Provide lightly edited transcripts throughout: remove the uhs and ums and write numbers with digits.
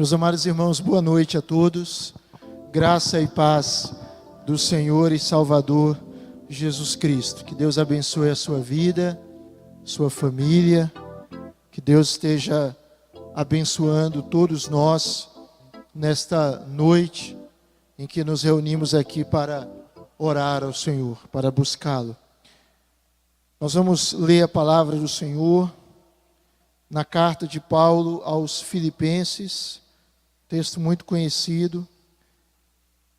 Meus amados irmãos, boa noite a todos. Graça e paz do Senhor e Salvador Jesus Cristo. Que Deus abençoe a sua vida, sua família. Que Deus esteja abençoando todos nós nesta noite em que nos reunimos aqui para orar ao Senhor, para buscá-lo. Nós vamos ler a palavra do Senhor na carta de Paulo aos Filipenses, texto muito conhecido,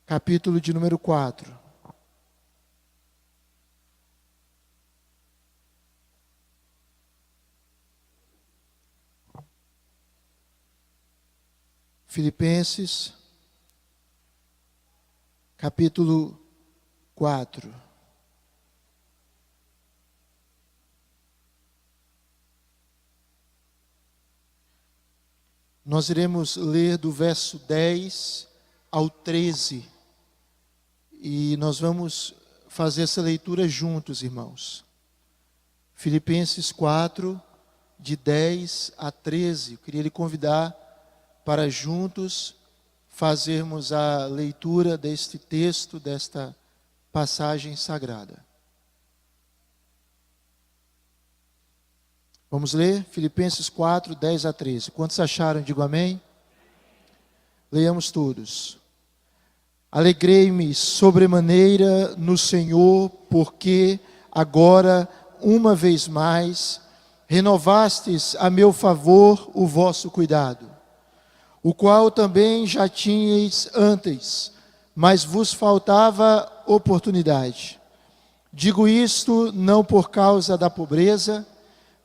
capítulo de número 4. Filipenses, capítulo 4. Nós iremos ler do verso 10 ao 13. E nós vamos fazer essa leitura juntos, irmãos. Filipenses 4, de 10 a 13. Eu queria lhe convidar para juntos fazermos a leitura deste texto, desta passagem sagrada. Vamos ler Filipenses 4, 10 a 13. Quantos acharam? Digo amém. Leiamos todos. Alegrei-me sobremaneira no Senhor, porque agora, uma vez mais, renovastes a meu favor o vosso cuidado, o qual também já tinhais antes, mas vos faltava oportunidade. Digo isto não por causa da pobreza,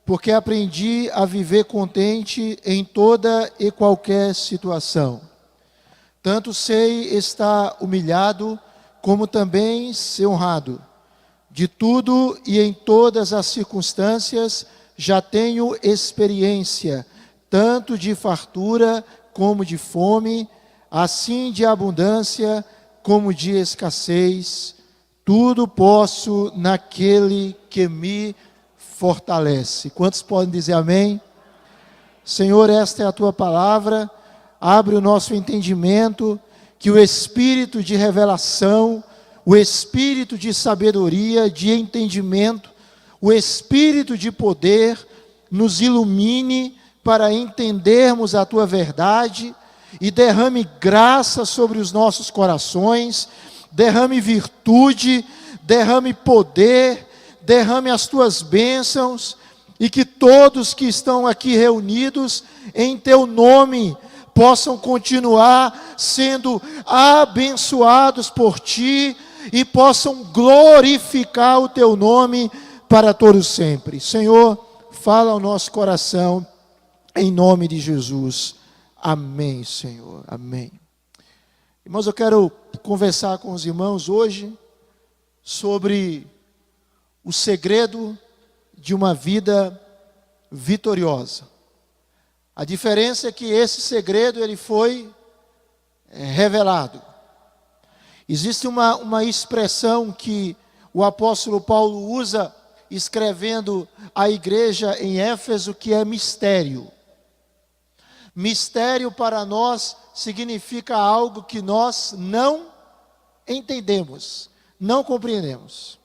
porque aprendi a viver contente em toda e qualquer situação. Tanto sei estar humilhado, como também ser honrado. De tudo e em todas as circunstâncias já tenho experiência, tanto de fartura como de fome, assim de abundância como de escassez. Tudo posso naquele que me fortalece. Quantos podem dizer amém? Senhor, esta é a tua palavra. Abre o nosso entendimento, que o espírito de revelação, o espírito de sabedoria, de entendimento, o espírito de poder nos ilumine para entendermos a tua verdade e derrame graça sobre os nossos corações, derrame virtude, derrame poder, derrame as tuas bênçãos, e que todos que estão aqui reunidos em teu nome possam continuar sendo abençoados por ti e possam glorificar o teu nome para todos sempre. Senhor, fala ao nosso coração em nome de Jesus. Amém, Senhor. Amém. Irmãos, eu quero conversar com os irmãos hoje sobre o segredo de uma vida vitoriosa. A diferença é que esse segredo ele foi revelado. Existe uma expressão que o apóstolo Paulo usa escrevendo à igreja em Éfeso, que é mistério. Mistério para nós significa algo que nós não entendemos, não compreendemos.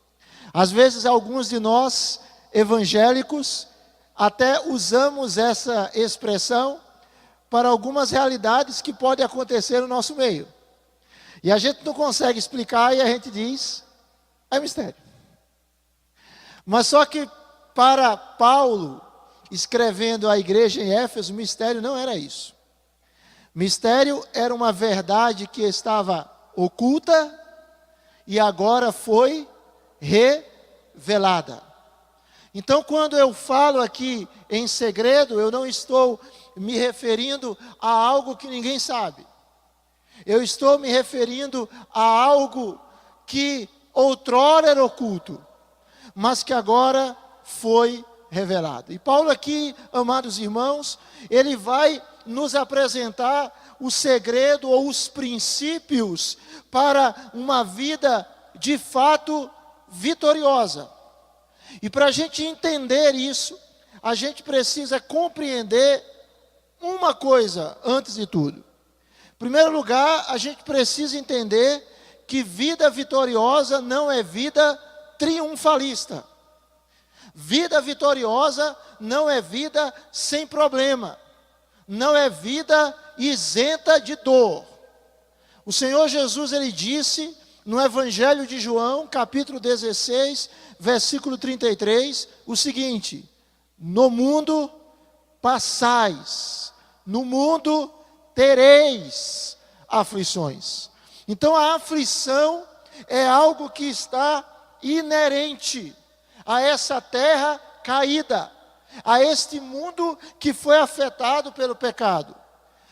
Às vezes, alguns de nós, evangélicos, até usamos essa expressão para algumas realidades que podem acontecer no nosso meio. E a gente não consegue explicar e a gente diz, é mistério. Mas só que para Paulo, escrevendo à igreja em Éfeso, mistério não era isso. Mistério era uma verdade que estava oculta e agora foi revelada. Então, quando eu falo aqui em segredo, eu não estou me referindo a algo que ninguém sabe. Eu estou me referindo a algo que outrora era oculto, mas que agora foi revelado. E Paulo aqui, amados irmãos, ele vai nos apresentar o segredo ou os princípios para uma vida de fato vitoriosa. E para a gente entender isso, a gente precisa compreender uma coisa antes de tudo. Em primeiro lugar, a gente precisa entender que vida vitoriosa não é vida triunfalista. Vida vitoriosa não é vida sem problema. Não é vida isenta de dor. O Senhor Jesus, ele disse no Evangelho de João, capítulo 16, versículo 33, o seguinte: no mundo passais, no mundo tereis aflições. Então a aflição é algo que está inerente a essa terra caída, a este mundo que foi afetado pelo pecado.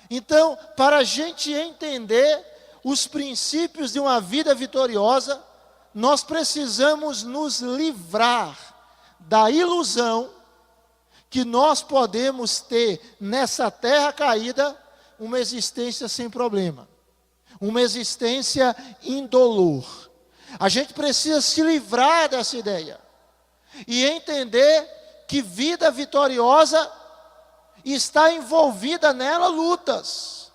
Então, para a gente entender os princípios de uma vida vitoriosa, nós precisamos nos livrar da ilusão que nós podemos ter nessa terra caída uma existência sem problema, uma existência indolor. A gente precisa se livrar dessa ideia e entender que vida vitoriosa está envolvida nela lutas,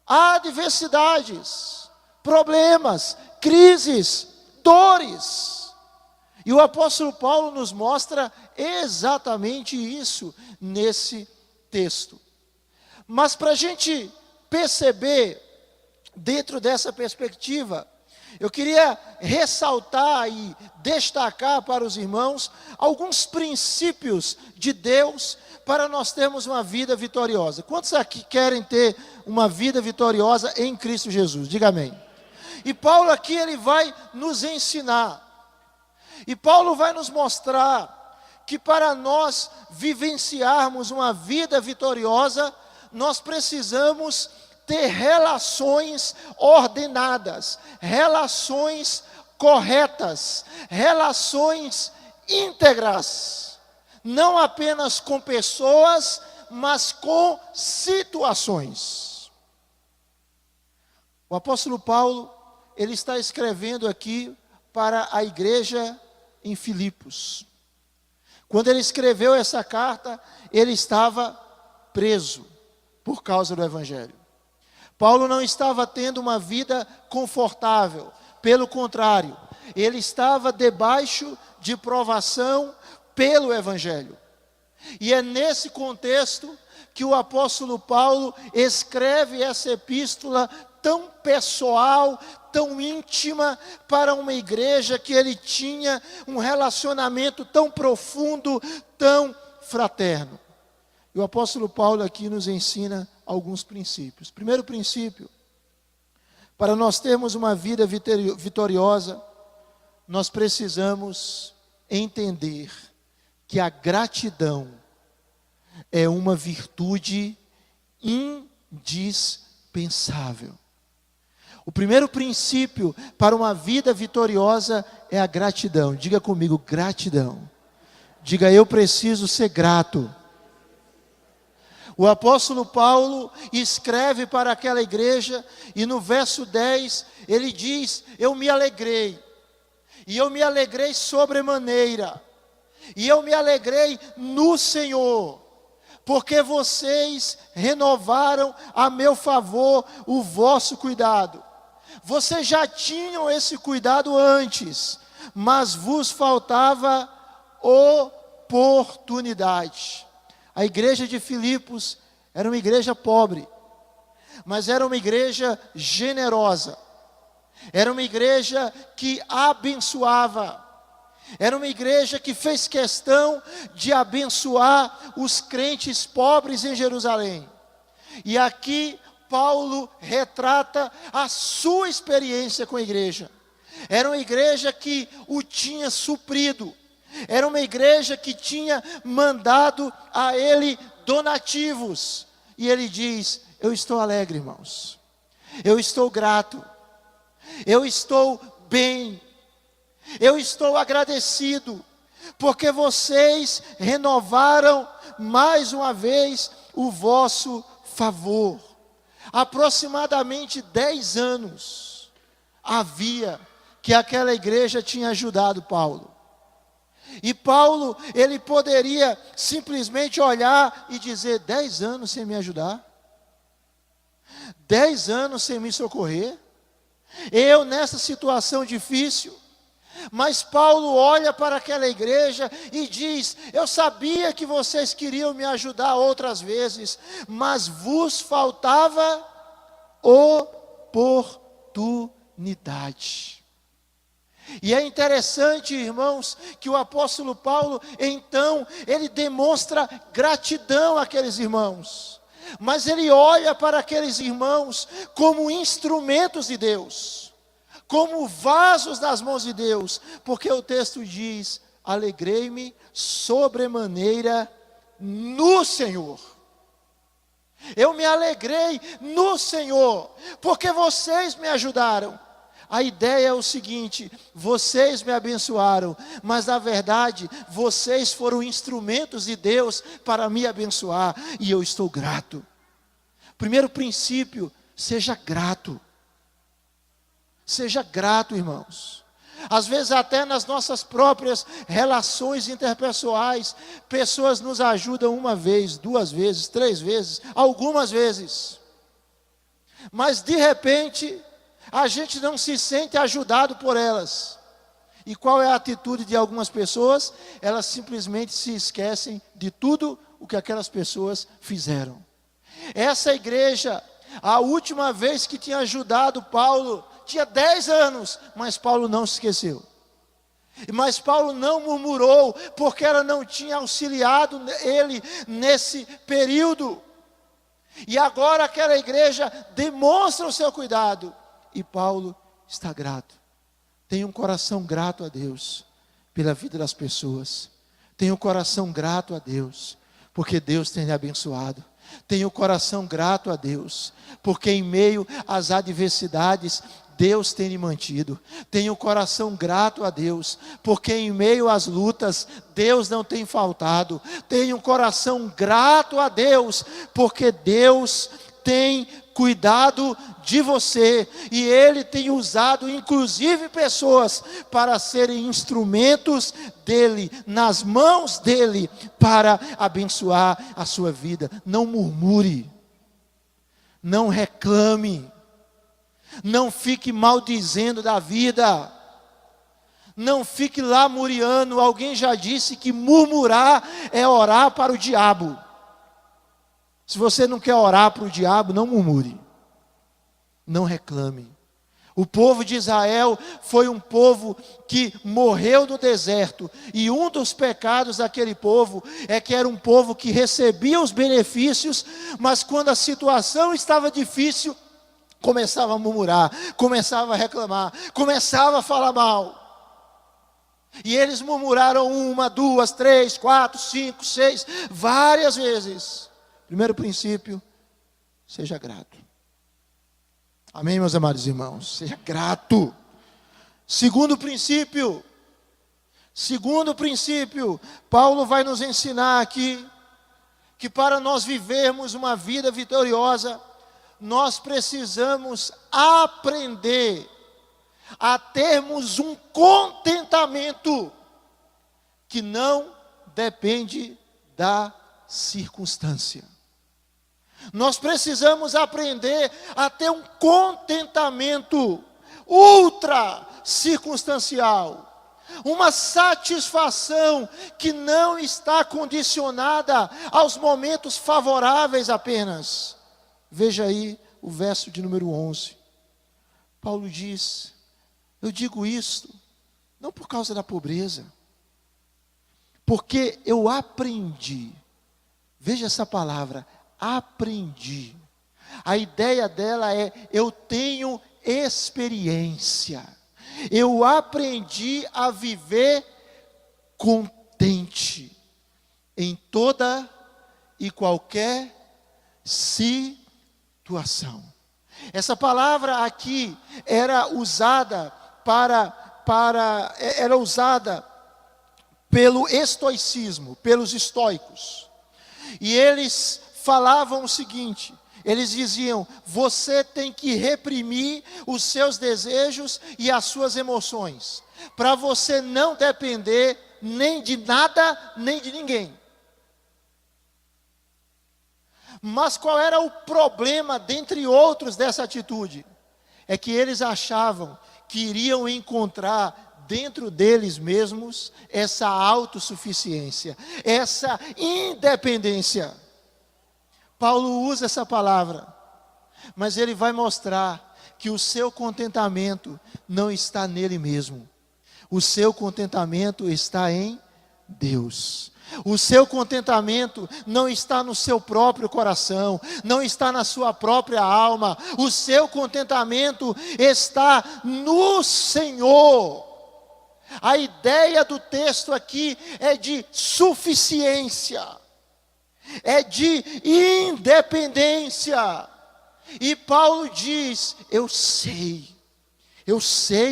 adversidades, problemas, crises, dores. E o apóstolo Paulo nos mostra exatamente isso nesse texto. Mas para a gente perceber, dentro dessa perspectiva, eu queria ressaltar e destacar para os irmãos alguns princípios de Deus para nós termos uma vida vitoriosa. Quantos aqui querem ter uma vida vitoriosa em Cristo Jesus? Diga amém. E Paulo aqui, ele vai nos ensinar. E Paulo vai nos mostrar que para nós vivenciarmos uma vida vitoriosa, nós precisamos ter relações ordenadas, relações corretas, relações íntegras, não apenas com pessoas, mas com situações. O apóstolo Paulo, ele está escrevendo aqui para a igreja em Filipos. Quando ele escreveu essa carta, ele estava preso por causa do evangelho. Paulo não estava tendo uma vida confortável, pelo contrário, ele estava debaixo de provação pelo evangelho. E é nesse contexto que o apóstolo Paulo escreve essa epístola tão pessoal, tão íntima, para uma igreja que ele tinha um relacionamento tão profundo, tão fraterno. E o apóstolo Paulo aqui nos ensina alguns princípios. Primeiro princípio: para nós termos uma vida vitoriosa, nós precisamos entender que a gratidão é uma virtude indispensável. O primeiro princípio para uma vida vitoriosa é a gratidão. Diga comigo, gratidão. Diga, eu preciso ser grato. O apóstolo Paulo escreve para aquela igreja e no verso 10 ele diz: eu me alegrei, e eu me alegrei sobremaneira, e eu me alegrei no Senhor, porque vocês renovaram a meu favor o vosso cuidado. Vocês já tinham esse cuidado antes, mas vos faltava oportunidade. A igreja de Filipos era uma igreja pobre, mas era uma igreja generosa, era uma igreja que abençoava, era uma igreja que fez questão de abençoar os crentes pobres em Jerusalém. E aqui Paulo retrata a sua experiência com a igreja. Era uma igreja que o tinha suprido. Era uma igreja que tinha mandado a ele donativos. E ele diz: eu estou alegre, irmãos. Eu estou grato. Eu estou bem. Eu estou agradecido. Porque vocês renovaram mais uma vez o vosso favor. Aproximadamente 10 anos havia que aquela igreja tinha ajudado Paulo. E Paulo, ele poderia simplesmente olhar e dizer: 10 anos sem me ajudar, 10 anos sem me socorrer, eu nessa situação difícil. Mas Paulo olha para aquela igreja e diz: eu sabia que vocês queriam me ajudar outras vezes, mas vos faltava oportunidade. E é interessante, irmãos, que o apóstolo Paulo, então, ele demonstra gratidão àqueles irmãos. Mas ele olha para aqueles irmãos como instrumentos de Deus, como vasos nas mãos de Deus, porque o texto diz: alegrei-me sobremaneira no Senhor. Eu me alegrei no Senhor, porque vocês me ajudaram. A ideia é o seguinte: vocês me abençoaram, mas na verdade, vocês foram instrumentos de Deus para me abençoar, e eu estou grato. Primeiro princípio: seja grato. Seja grato, irmãos. Às vezes até nas nossas próprias relações interpessoais, pessoas nos ajudam uma vez, 2 vezes, 3 vezes, algumas vezes. Mas de repente, a gente não se sente ajudado por elas. E qual é a atitude de algumas pessoas? Elas simplesmente se esquecem de tudo o que aquelas pessoas fizeram. Essa igreja, a última vez que tinha ajudado Paulo, tinha 10 anos, mas Paulo não se esqueceu. Mas Paulo não murmurou, porque ela não tinha auxiliado ele nesse período. E agora aquela igreja demonstra o seu cuidado. E Paulo está grato. Tem um coração grato a Deus pela vida das pessoas. Tem um coração grato a Deus, porque Deus tem lhe abençoado. Tem um coração grato a Deus, porque em meio às adversidades, Deus tem lhe mantido. Tenha um coração grato a Deus, porque em meio às lutas, Deus não tem faltado. Tenha um coração grato a Deus, porque Deus tem cuidado de você, e Ele tem usado inclusive pessoas para serem instrumentos dEle, nas mãos dEle, para abençoar a sua vida. Não murmure, não reclame, não fique maldizendo da vida, não fique lamuriando. Alguém já disse que murmurar é orar para o diabo. Se você não quer orar para o diabo, não murmure, não reclame. O povo de Israel foi um povo que morreu no deserto, e um dos pecados daquele povo é que era um povo que recebia os benefícios, mas quando a situação estava difícil, começava a murmurar, começava a reclamar, começava a falar mal. E eles murmuraram 1, 2, 3, 4, 5, 6, várias vezes. Primeiro princípio: seja grato. Amém, meus amados irmãos? Seja grato. Segundo princípio, Paulo vai nos ensinar aqui que para nós vivermos uma vida vitoriosa, nós precisamos aprender a termos um contentamento que não depende da circunstância. Nós precisamos aprender a ter um contentamento ultra circunstancial, uma satisfação que não está condicionada aos momentos favoráveis apenas. Veja aí o verso de número 11. Paulo diz: eu digo isto não por causa da pobreza, porque eu aprendi. Veja essa palavra, aprendi. A ideia dela é: eu tenho experiência. Eu aprendi a viver contente em toda e qualquer situação. Essa palavra aqui era usada pelo estoicismo, pelos estoicos. E eles falavam o seguinte: eles diziam: você tem que reprimir os seus desejos e as suas emoções, para você não depender nem de nada, nem de ninguém. Mas qual era o problema, dentre outros, dessa atitude? É que eles achavam que iriam encontrar dentro deles mesmos essa autossuficiência, essa independência. Paulo usa essa palavra, mas ele vai mostrar que o seu contentamento não está nele mesmo. O seu contentamento está em Deus. O seu contentamento não está no seu próprio coração, não está na sua própria alma. O seu contentamento está no Senhor. A ideia do texto aqui é de suficiência, é de independência. E Paulo diz: eu sei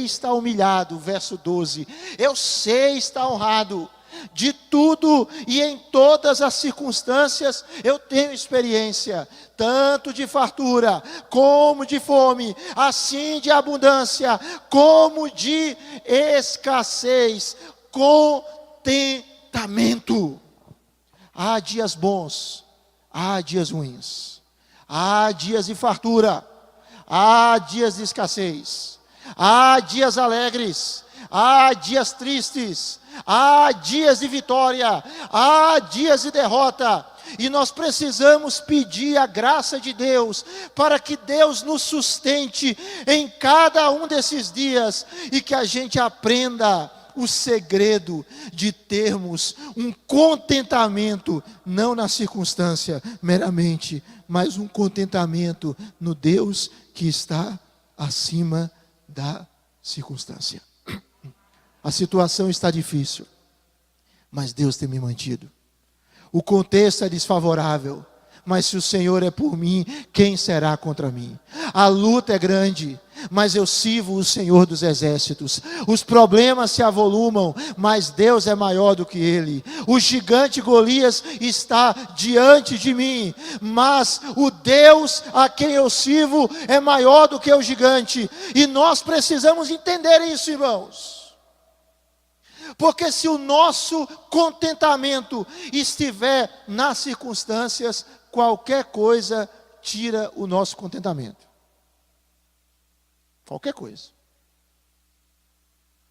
estar humilhado, verso 12, eu sei estar honrado, de tudo e em todas as circunstâncias eu tenho experiência, tanto de fartura, como de fome, assim de abundância, como de escassez, contentamento. Há dias bons, há dias ruins, há dias de fartura, há dias de escassez, há dias alegres, há dias tristes, há dias de vitória, há dias de derrota, e nós precisamos pedir a graça de Deus, para que Deus nos sustente em cada um desses dias, e que a gente aprenda o segredo de termos um contentamento, não na circunstância meramente, mas um contentamento no Deus que está acima da circunstância. A situação está difícil, mas Deus tem me mantido. O contexto é desfavorável, mas se o Senhor é por mim, quem será contra mim? A luta é grande, mas eu sirvo o Senhor dos exércitos. Os problemas se avolumam, mas Deus é maior do que ele. O gigante Golias está diante de mim, mas o Deus a quem eu sirvo é maior do que o gigante. E nós precisamos entender isso, irmãos. Porque se o nosso contentamento estiver nas circunstâncias, qualquer coisa tira o nosso contentamento. Qualquer coisa.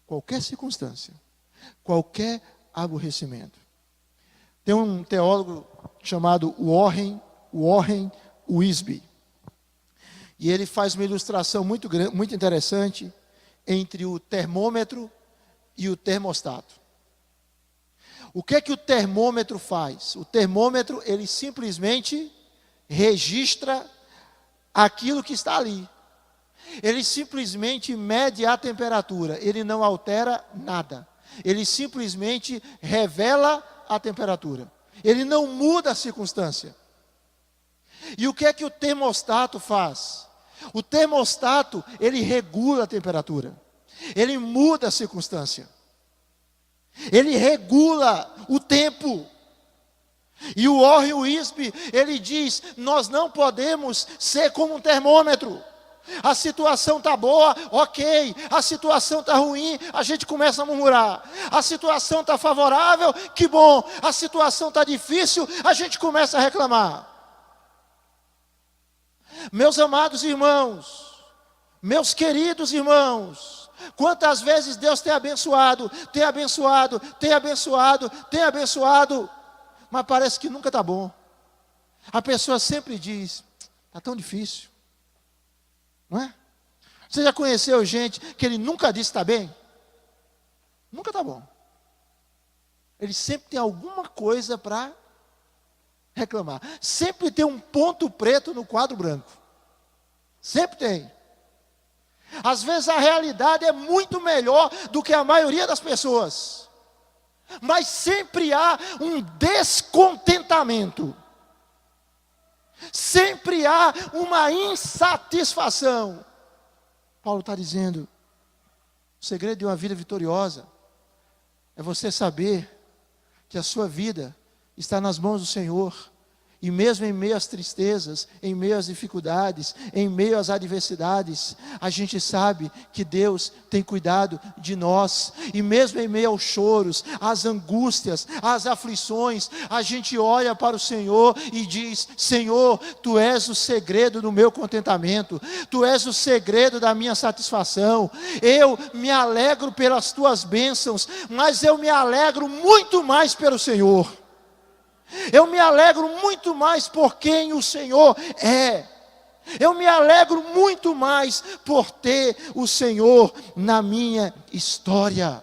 Qualquer circunstância. Qualquer aborrecimento. Tem um teólogo chamado Warren Wiersbe. E ele faz uma ilustração muito interessante entre o termômetro e o termostato. O que é que o termômetro faz? O termômetro, ele simplesmente registra aquilo que está ali. Ele simplesmente mede a temperatura, ele não altera nada. Ele simplesmente revela a temperatura. Ele não muda a circunstância. E o que é que o termostato faz? O termostato, ele regula a temperatura. Ele muda a circunstância. Ele regula o tempo. E o Warren Wiersbe, ele diz: nós não podemos ser como um termômetro. A situação está boa, ok. A situação está ruim, a gente começa a murmurar. A situação está favorável, que bom. A situação está difícil, a gente começa a reclamar. Meus amados irmãos, meus queridos irmãos, quantas vezes Deus tem abençoado, mas parece que nunca está bom. A pessoa sempre diz: está tão difícil, não é? Você já conheceu gente que ele nunca disse está bem? Nunca está bom. Ele sempre tem alguma coisa para reclamar. Sempre tem um ponto preto no quadro branco. Sempre tem. Às vezes a realidade é muito melhor do que a maioria das pessoas. Mas sempre há um descontentamento. Sempre há uma insatisfação. Paulo está dizendo: o segredo de uma vida vitoriosa é você saber que a sua vida está nas mãos do Senhor, E mesmo em meio às tristezas, em meio às dificuldades, em meio às adversidades, a gente sabe que Deus tem cuidado de nós. E mesmo em meio aos choros, às angústias, às aflições, a gente olha para o Senhor e diz: Senhor, Tu és o segredo do meu contentamento, Tu és o segredo da minha satisfação. Eu me alegro pelas Tuas bênçãos, mas eu me alegro muito mais pelo Senhor. Eu me alegro muito mais por quem o Senhor é. Eu me alegro muito mais por ter o Senhor na minha história.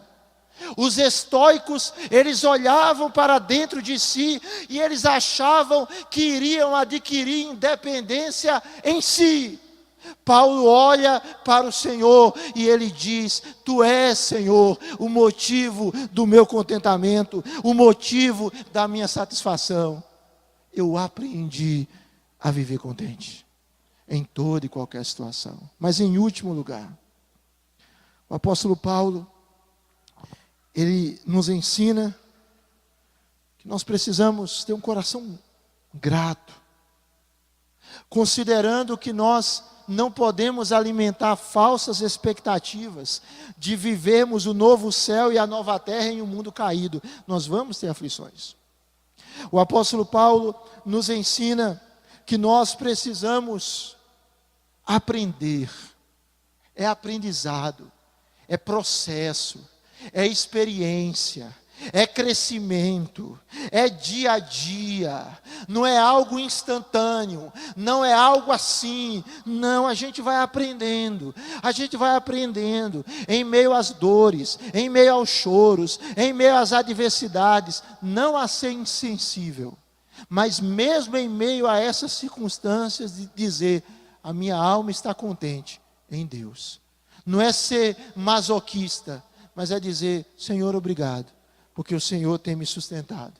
Os estoicos, eles olhavam para dentro de si e eles achavam que iriam adquirir independência em si. Paulo olha para o Senhor e ele diz: Tu és, Senhor, o motivo do meu contentamento, o motivo da minha satisfação. Eu aprendi a viver contente em toda e qualquer situação. Mas em último lugar, o apóstolo Paulo, ele nos ensina que nós precisamos ter um coração grato, considerando que nós não podemos alimentar falsas expectativas de vivermos o novo céu e a nova terra em um mundo caído. Nós vamos ter aflições. O apóstolo Paulo nos ensina que nós precisamos aprender. É aprendizado, é processo, é experiência, é crescimento, é dia a dia, não é algo instantâneo, não é algo assim, não, a gente vai aprendendo, em meio às dores, em meio aos choros, em meio às adversidades, não a ser insensível, mas mesmo em meio a essas circunstâncias, de dizer: a minha alma está contente em Deus. Não é ser masoquista, mas é dizer: Senhor, obrigado, porque o Senhor tem me sustentado.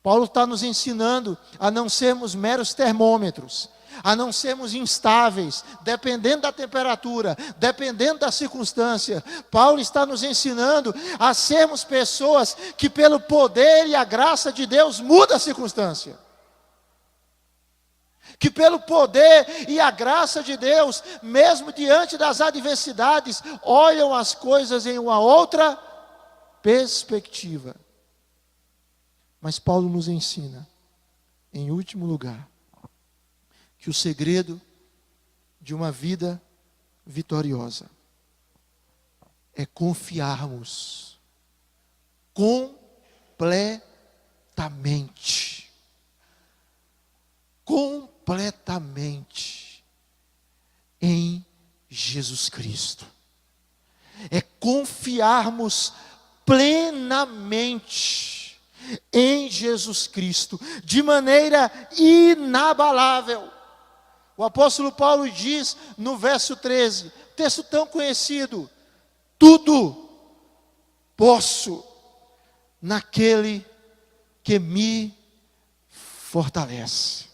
Paulo está nos ensinando a não sermos meros termômetros, a não sermos instáveis, dependendo da temperatura, dependendo da circunstância. Paulo está nos ensinando a sermos pessoas que pelo poder e a graça de Deus muda a circunstância. Que pelo poder e a graça de Deus, mesmo diante das adversidades, olham as coisas em uma outra perspectiva. Mas Paulo nos ensina, em último lugar, que o segredo de uma vida vitoriosa é confiarmos completamente em Jesus Cristo. É confiarmos plenamente em Jesus Cristo, de maneira inabalável. O apóstolo Paulo diz no verso 13, texto tão conhecido: tudo posso naquele que me fortalece.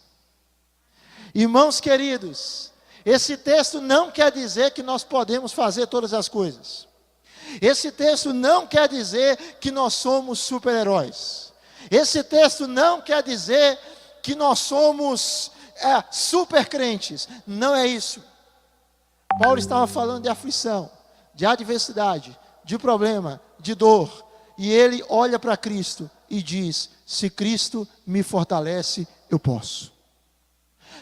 Irmãos queridos, esse texto não quer dizer que nós podemos fazer todas as coisas. Esse texto não quer dizer que nós somos super-heróis. Esse texto não quer dizer que nós somos super crentes. Não é isso. Paulo estava falando de aflição, de adversidade, de problema, de dor. E ele olha para Cristo e diz: se Cristo me fortalece, eu posso.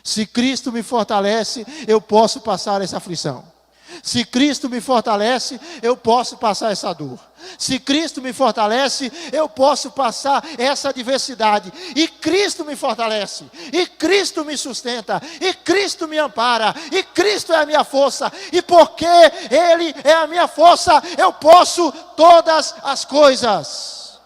Se Cristo me fortalece, eu posso passar essa aflição. Se Cristo me fortalece, eu posso passar essa dor. Se Cristo me fortalece, eu posso passar essa adversidade. E Cristo me fortalece, e Cristo me sustenta, e Cristo me ampara, e Cristo é a minha força. E porque Ele é a minha força, eu posso todas as coisas.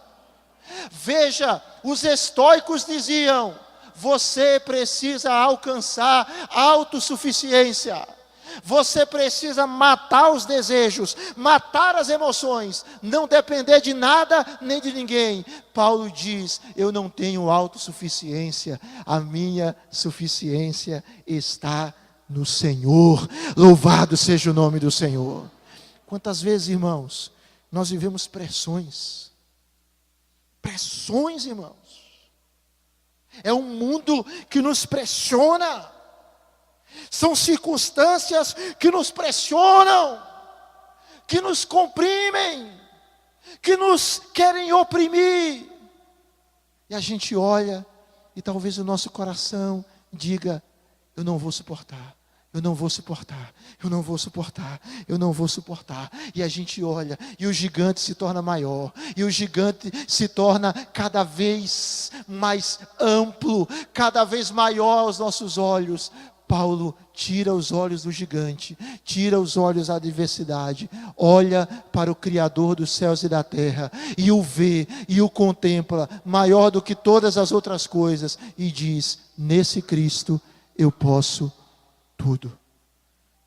Veja, os estoicos diziam: você precisa alcançar autossuficiência. Você precisa matar os desejos, matar as emoções, não depender de nada nem de ninguém. Paulo diz: eu não tenho autossuficiência, a minha suficiência está no Senhor. Louvado seja o nome do Senhor. Quantas vezes, irmãos, nós vivemos pressões, irmãos. É um mundo que nos pressiona. São circunstâncias que nos pressionam, que nos comprimem, que nos querem oprimir. E a gente olha e talvez o nosso coração diga: eu não vou suportar. Eu não vou suportar, eu não vou suportar, eu não vou suportar. E a gente olha, e o gigante se torna maior, e o gigante se torna cada vez mais amplo, cada vez maior aos nossos olhos. Paulo tira os olhos do gigante, tira os olhos da adversidade, olha para o Criador dos céus e da terra, e o vê, e o contempla, maior do que todas as outras coisas, e diz: nesse Cristo eu posso tudo.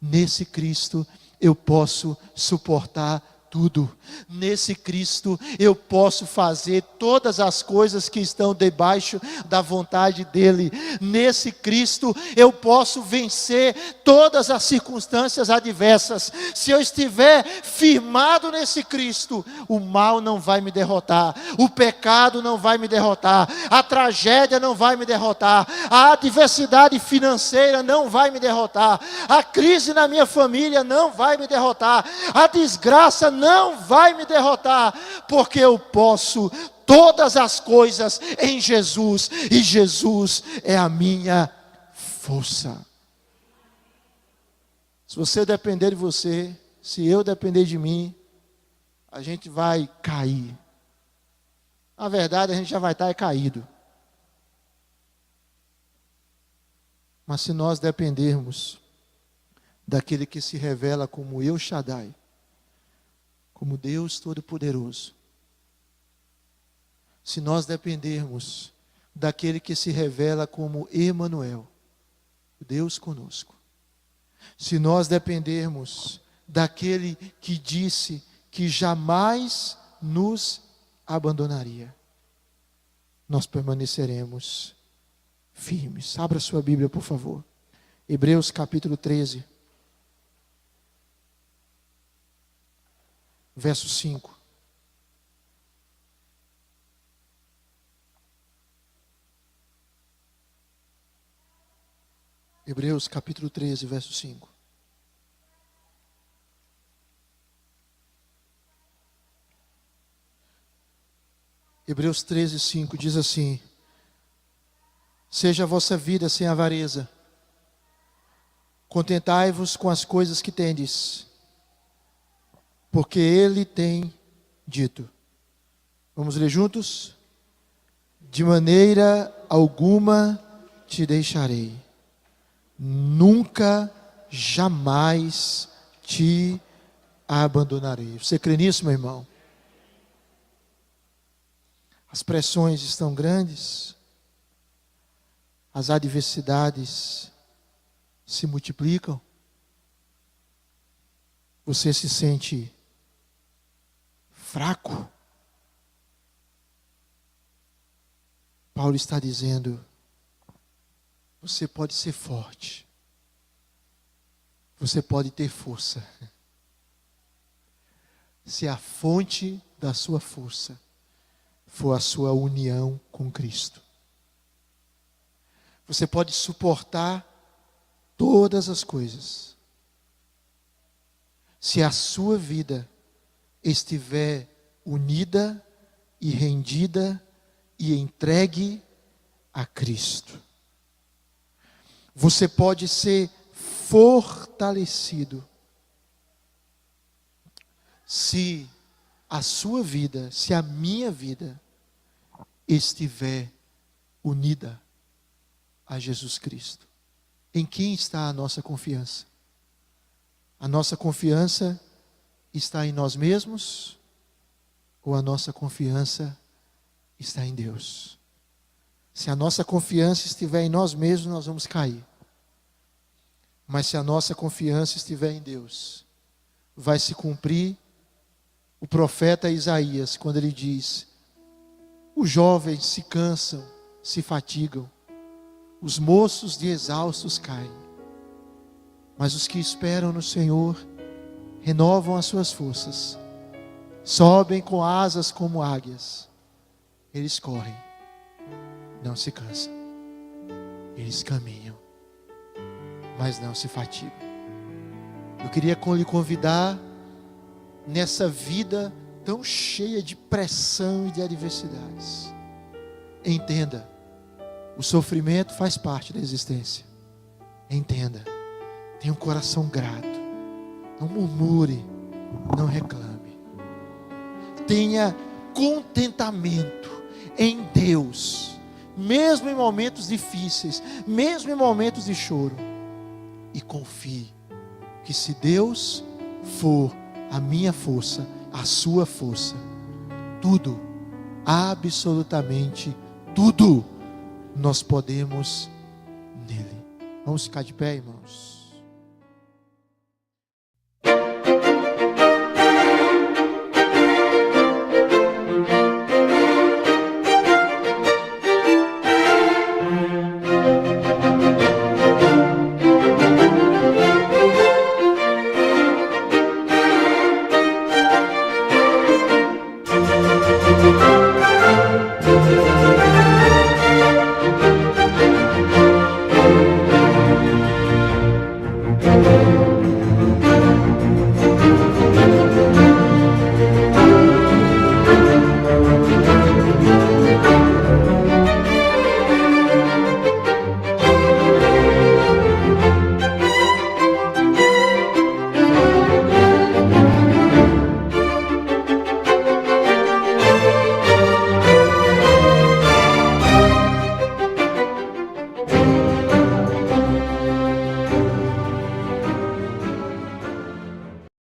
Nesse Cristo eu posso suportar tudo. Nesse Cristo eu posso fazer todas as coisas que estão debaixo da vontade dEle. Nesse Cristo eu posso vencer todas as circunstâncias adversas. Se eu estiver firmado nesse Cristo, o mal não vai me derrotar, o pecado não vai me derrotar, a tragédia não vai me derrotar, a adversidade financeira não vai me derrotar, a crise na minha família não vai me derrotar, a desgraça não vai me derrotar, porque eu posso todas as coisas em Jesus, e Jesus é a minha força. Se você depender de você, se eu depender de mim, a gente vai cair. Na verdade, a gente já vai estar caído. Mas se nós dependermos daquele que se revela como El Shaddai, como Deus Todo-Poderoso, se nós dependermos daquele que se revela como Emanuel, Deus conosco, se nós dependermos daquele que disse que jamais nos abandonaria, nós permaneceremos firmes. Abra sua Bíblia, por favor. Hebreus capítulo 13. Verso 5. Hebreus capítulo 13, verso 5. Hebreus 13, 5 diz assim: seja a vossa vida sem avareza, contentai-vos com as coisas que tendes, porque Ele tem dito. Vamos ler juntos? De maneira alguma te deixarei, nunca, jamais te abandonarei. Você crê nisso, meu irmão? As pressões estão grandes, as adversidades se multiplicam, você se sente fraco. Paulo está dizendo: você pode ser forte, você pode ter força, se a fonte da sua força for a sua união com Cristo. Você pode suportar todas as coisas, se a sua vida estiver unida e rendida e entregue a Cristo. Você pode ser fortalecido se a sua vida, se a minha vida estiver unida a Jesus Cristo. Em quem está a nossa confiança? A nossa confiança está em nós mesmos ou a nossa confiança está em Deus? Se a nossa confiança estiver em nós mesmos, nós vamos cair. Mas se a nossa confiança estiver em Deus, vai se cumprir o profeta Isaías, quando ele diz: os jovens se cansam, se fatigam, os moços de exaustos caem, mas os que esperam no Senhor renovam as suas forças, sobem com asas como águias, eles correm, não se cansam. eles caminham, mas não se fatigam. Eu queria lhe convidar, nessa vida tão cheia de pressão e de adversidades, entenda, o sofrimento faz parte da existência. Entenda, tenha um coração grato, não murmure, não reclame, tenha contentamento em Deus, mesmo em momentos difíceis, mesmo em momentos de choro, e confie que se Deus for a minha força, a sua força, tudo, absolutamente tudo, nós podemos nele. Vamos ficar de pé, irmãos.